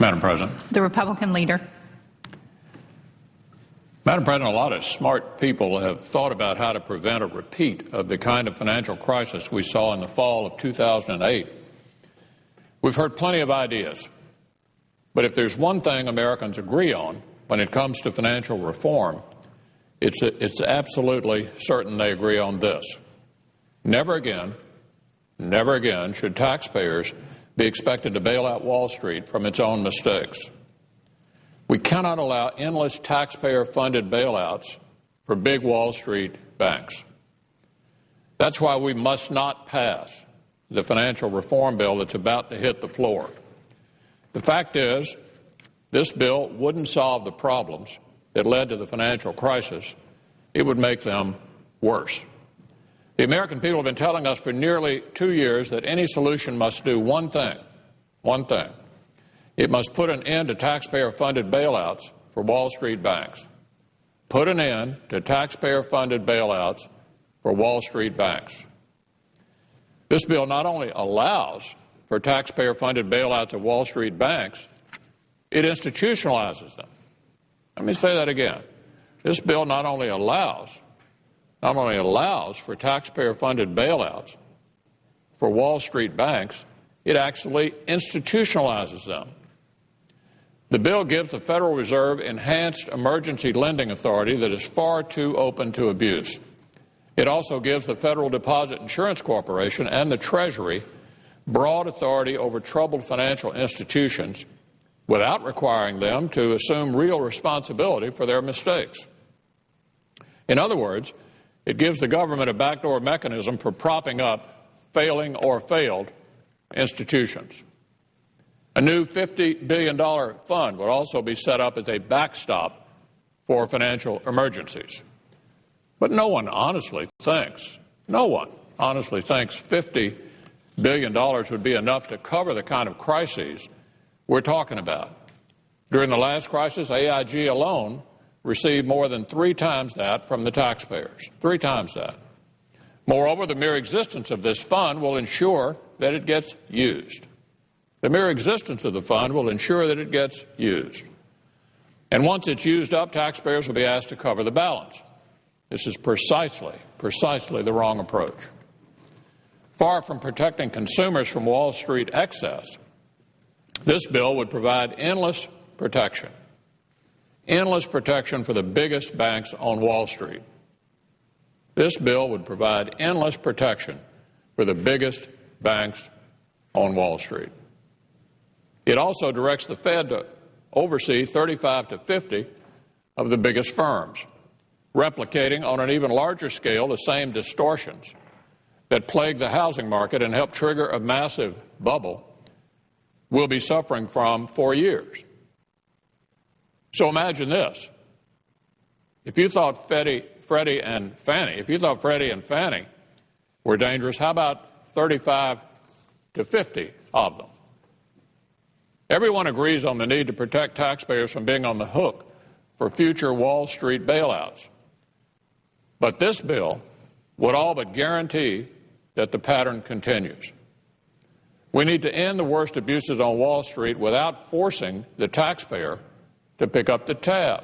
Madam President. The Republican leader. Madam President, a lot of smart people have thought about how to prevent a repeat of the kind of financial crisis we saw in the fall of 2008. We've heard plenty of ideas, but if there's one thing Americans agree on when it comes to financial reform, it's absolutely certain they agree on this. Never again should taxpayers be expected to bail out Wall Street from its own mistakes. We cannot allow endless taxpayer-funded bailouts for big Wall Street banks. That's why we must not pass the financial reform bill that's about to hit the floor. The fact is, this bill wouldn't solve the problems that led to the financial crisis. It would make them worse. The American people have been telling us for nearly 2 years that any solution must do one thing. It must put an end to taxpayer-funded bailouts for Wall Street banks. Put an end to taxpayer-funded bailouts for Wall Street banks. This bill not only allows for taxpayer-funded bailouts of Wall Street banks, it institutionalizes them. Let me say that again. This bill not only allows for taxpayer-funded bailouts for Wall Street banks, it actually institutionalizes them. The bill gives the Federal Reserve enhanced emergency lending authority that is far too open to abuse. It also gives the Federal Deposit Insurance Corporation and the Treasury broad authority over troubled financial institutions without requiring them to assume real responsibility for their mistakes. In other words, it gives the government a backdoor mechanism for propping up failing or failed institutions. A new $50 billion fund would also be set up as a backstop for financial emergencies. But no one honestly thinks $50 billion would be enough to cover the kind of crises we're talking about. During the last crisis, AIG alone received more than 3 times that from the taxpayers. 3 times that. Moreover, the mere existence of this fund will ensure that it gets used. The mere existence of the fund will ensure that it gets used. And once it's used up, taxpayers will be asked to cover the balance. This is precisely the wrong approach. Far from protecting consumers from Wall Street excess, this bill would provide endless protection for the biggest banks on Wall Street. This bill would provide endless protection for the biggest banks on Wall Street. It also directs the Fed to oversee 35 to 50 of the biggest firms, replicating on an even larger scale the same distortions that plague the housing market and help trigger a massive bubble we'll be suffering from for years. So imagine this. If you thought Freddie and Fannie were dangerous, how about 35 to 50 of them? Everyone agrees on the need to protect taxpayers from being on the hook for future Wall Street bailouts. But this bill would all but guarantee that the pattern continues. We need to end the worst abuses on Wall Street without forcing the taxpayer to pick up the tab.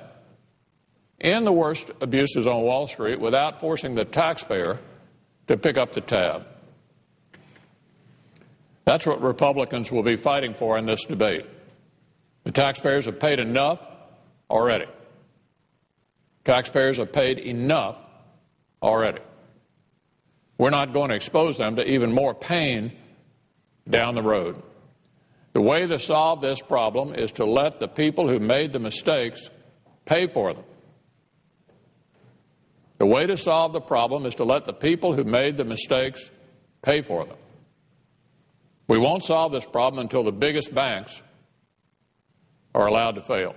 End the worst abuses on Wall Street without forcing the taxpayer to pick up the tab. That's what Republicans will be fighting for in this debate. The taxpayers have paid enough already. Taxpayers have paid enough already. We're not going to expose them to even more pain down the road. The way to solve this problem is to let the people who made the mistakes pay for them. The way to solve the problem is to let the people who made the mistakes pay for them. We won't solve this problem until the biggest banks are allowed to fail.